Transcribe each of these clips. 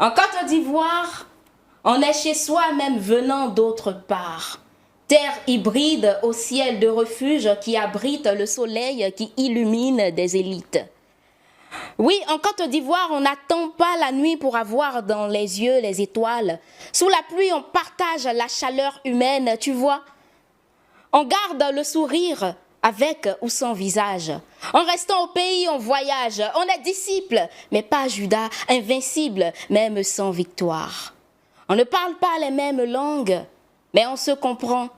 En Côte d'Ivoire, on est chez soi même venant d'autre part. Terre hybride au ciel de refuge qui abrite le soleil qui illumine des élites. Oui, en Côte d'Ivoire, on n'attend pas la nuit pour avoir dans les yeux les étoiles. Sous la pluie, on partage la chaleur humaine, tu vois. On garde le sourire avec ou sans visage. En restant au pays, on voyage. On est disciple, mais pas Judas, invincible, même sans victoire. On ne parle pas les mêmes langues, mais on se comprend.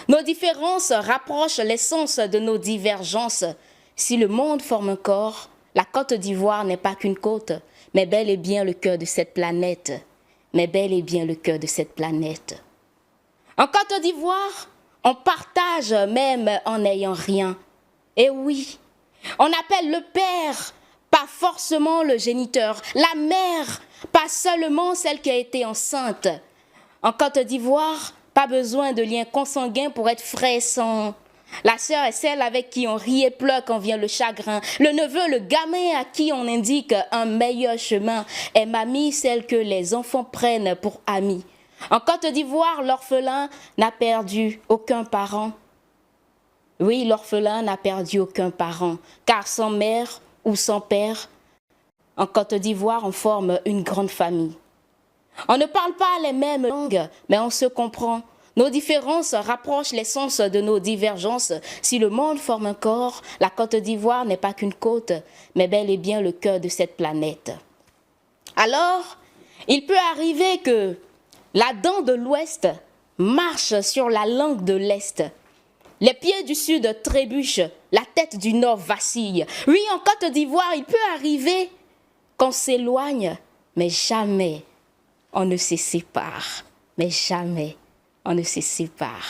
Nos différences rapprochent l'essence de nos divergences. Si le monde forme un corps, la Côte d'Ivoire n'est pas qu'une côte, mais bel et bien le cœur de cette planète. Mais bel et bien le cœur de cette planète. En Côte d'Ivoire, on partage même en n'ayant rien. Et oui, on appelle le père, pas forcément le géniteur, la mère, pas seulement celle qui a été enceinte. En Côte d'Ivoire, pas besoin de lien consanguin pour être frère et sang. La sœur est celle avec qui on rit et pleure quand vient le chagrin. Le neveu, le gamin à qui on indique un meilleur chemin. Et mamie, celle que les enfants prennent pour amie. En Côte d'Ivoire, l'orphelin n'a perdu aucun parent. Oui, l'orphelin n'a perdu aucun parent, car sans mère ou sans père, en Côte d'Ivoire, on forme une grande famille. On ne parle pas les mêmes langues, mais on se comprend. Nos différences rapprochent l'essence de nos divergences. Si le monde forme un corps, la Côte d'Ivoire n'est pas qu'une côte, mais bel et bien le cœur de cette planète. Alors, il peut arriver que la dent de l'Ouest marche sur la langue de l'Est. Les pieds du Sud trébuchent, la tête du Nord vacille. Oui, en Côte d'Ivoire, il peut arriver qu'on s'éloigne, mais jamais on ne se sépare. Mais jamais on ne se sépare.